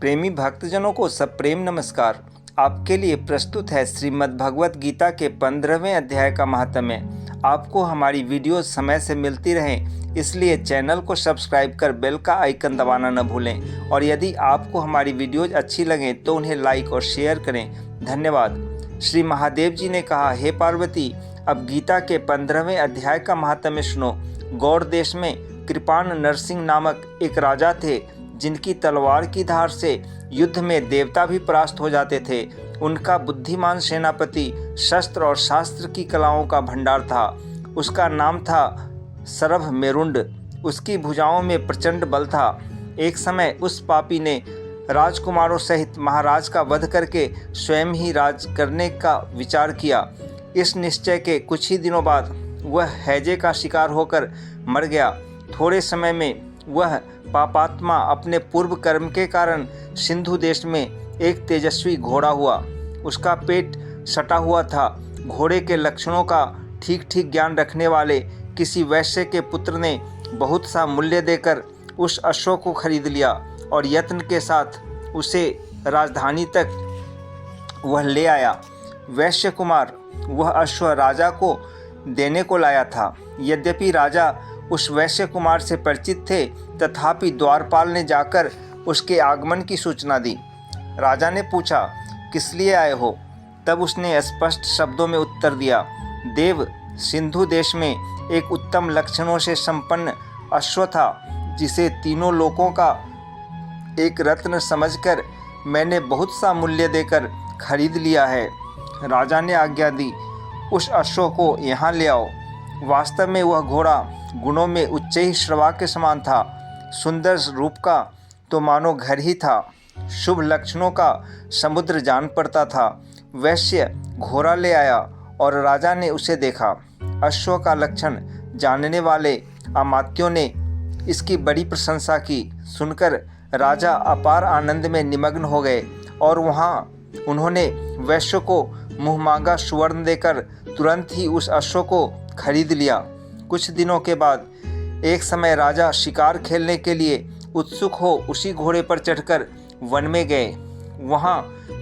प्रेमी भक्तजनों को सब प्रेम नमस्कार। आपके लिए प्रस्तुत है श्रीमद् भगवत गीता के 15वें अध्याय का महात्म्य। आपको हमारी वीडियो समय से मिलती रहें, इसलिए चैनल को सब्सक्राइब कर बेल का आइकन दबाना न भूलें। और यदि आपको हमारी वीडियोज अच्छी लगें तो उन्हें लाइक और शेयर करें। धन्यवाद। श्री महादेव जी ने कहा, हे पार्वती, अब गीता के 15वें अध्याय का महात्म्य सुनो। गौड़ देश में कृपाण नरसिंह नामक एक राजा थे, जिनकी तलवार की धार से युद्ध में देवता भी परास्त हो जाते थे। उनका बुद्धिमान सेनापति शस्त्र और शास्त्र की कलाओं का भंडार था। उसका नाम था सरभ मेरुंड। उसकी भुजाओं में प्रचंड बल था। एक समय उस पापी ने राजकुमारों सहित महाराज का वध करके स्वयं ही राज करने का विचार किया। इस निश्चय के कुछ ही दिनों बाद वह हैजे का शिकार होकर मर गया। थोड़े समय में वह पापात्मा अपने पूर्व कर्म के कारण सिंधु देश में एक तेजस्वी घोड़ा हुआ। उसका पेट सटा हुआ था। घोड़े के लक्षणों का ठीक ठीक ज्ञान रखने वाले किसी वैश्य के पुत्र ने बहुत सा मूल्य देकर उस अश्व को खरीद लिया और यत्न के साथ उसे राजधानी तक वह ले आया। वैश्य कुमार वह अश्व राजा को देने को लाया था। यद्यपि राजा उस वैश्य कुमार से परिचित थे, तथापि द्वारपाल ने जाकर उसके आगमन की सूचना दी। राजा ने पूछा, किस लिए आए हो? तब उसने स्पष्ट शब्दों में उत्तर दिया, देव, सिंधु देश में एक उत्तम लक्षणों से संपन्न अश्व था, जिसे तीनों लोकों का एक रत्न समझकर मैंने बहुत सा मूल्य देकर खरीद लिया है। राजा ने आज्ञा दी, उस अश्व को यहाँ ले आओ। वास्तव में वह घोड़ा गुणों में उच्च ही श्रवा के समान था। सुंदर रूप का तो मानो घर ही था। शुभ लक्षणों का समुद्र जान पड़ता था। वैश्य घोड़ा ले आया और राजा ने उसे देखा। अश्व का लक्षण जानने वाले अमात्यों ने इसकी बड़ी प्रशंसा की। सुनकर राजा अपार आनंद में निमग्न हो गए और उन्होंने वैश्य को मुँह मांगा सुवर्ण देकर तुरंत ही उस अश्व को खरीद लिया। कुछ दिनों के बाद एक समय राजा शिकार खेलने के लिए उत्सुक हो उसी घोड़े पर चढ़कर वन में गए। वहाँ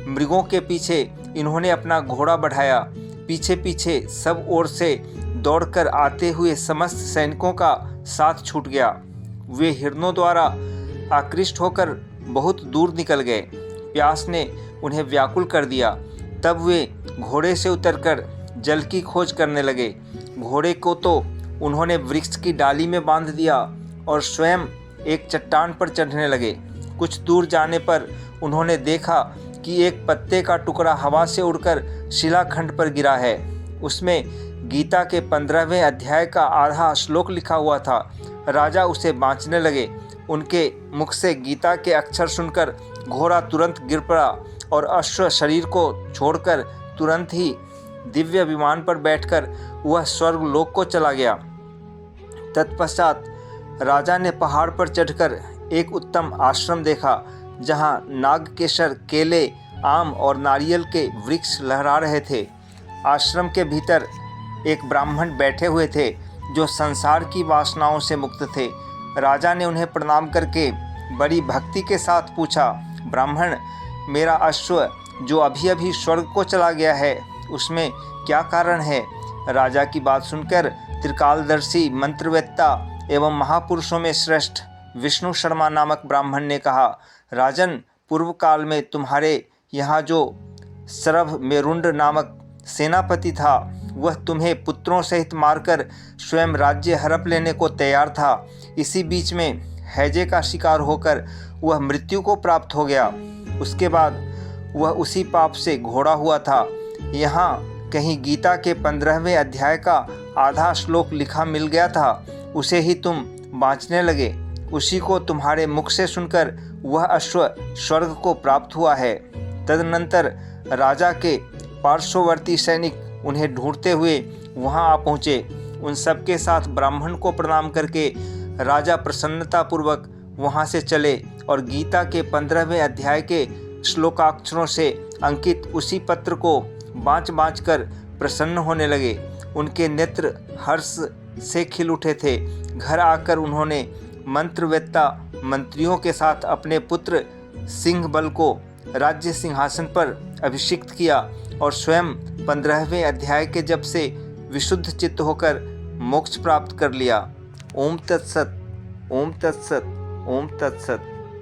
मृगों के पीछे इन्होंने अपना घोड़ा बढ़ाया। पीछे पीछे सब ओर से दौड़कर आते हुए समस्त सैनिकों का साथ छूट गया। वे हिरणों द्वारा आकृष्ट होकर बहुत दूर निकल गए। प्यास ने उन्हें व्याकुल कर दिया। तब वे घोड़े से उतरकर जल की खोज करने लगे। घोड़े को तो उन्होंने वृक्ष की डाली में बांध दिया और स्वयं एक चट्टान पर चढ़ने लगे। कुछ दूर जाने पर उन्होंने देखा कि एक पत्ते का टुकड़ा हवा से उड़कर शिलाखंड पर गिरा है। उसमें गीता के 15वें अध्याय का आधा श्लोक लिखा हुआ था। राजा उसे बाँचने लगे। उनके मुख से गीता के अक्षर सुनकर घोड़ा तुरंत गिर पड़ा और अश्व शरीर को छोड़कर तुरंत ही दिव्य विमान पर बैठकर वह स्वर्ग लोक को चला गया। तत्पश्चात राजा ने पहाड़ पर चढ़कर एक उत्तम आश्रम देखा, जहाँ नागकेशर, केले, आम और नारियल के वृक्ष लहरा रहे थे। आश्रम के भीतर एक ब्राह्मण बैठे हुए थे, जो संसार की वासनाओं से मुक्त थे। राजा ने उन्हें प्रणाम करके बड़ी भक्ति के साथ पूछा, ब्राह्मण, मेरा अश्व जो अभी अभी स्वर्ग को चला गया है, उसमें क्या कारण है? राजा की बात सुनकर त्रिकालदर्शी, मंत्रवेत्ता एवं महापुरुषों में श्रेष्ठ विष्णु शर्मा नामक ब्राह्मण ने कहा, राजन, पूर्व काल में तुम्हारे यहाँ जो सरभ मेरुंड नामक सेनापति था, वह तुम्हें पुत्रों सहित मारकर स्वयं राज्य हड़प लेने को तैयार था। इसी बीच में हैजे का शिकार होकर वह मृत्यु को प्राप्त हो गया। उसके बाद वह उसी पाप से घोड़ा हुआ था। यहाँ कहीं गीता के 15वें अध्याय का आधा श्लोक लिखा मिल गया था। उसे ही तुम बाँचने लगे। उसी को तुम्हारे मुख से सुनकर वह अश्व स्वर्ग को प्राप्त हुआ है। तदनंतर राजा के पार्श्ववर्ती सैनिक उन्हें ढूंढते हुए वहां आ पहुँचे। उन सबके साथ ब्राह्मण को प्रणाम करके राजा प्रसन्नतापूर्वक वहां से चले और गीता के 15वें अध्याय के श्लोकाक्षरों से अंकित उसी पत्र को बाँच बाँच कर प्रसन्न होने लगे। उनके नेत्र हर्ष से खिल उठे थे। घर आकर उन्होंने मंत्रवेत्ता मंत्रियों के साथ अपने पुत्र सिंह बल को राज्य सिंहासन पर अभिषिक्त किया और स्वयं 15वें अध्याय के जप से विशुद्ध चित्त होकर मोक्ष प्राप्त कर लिया। ओम तत्सत, ओम तत्सत, ओम तत्सत।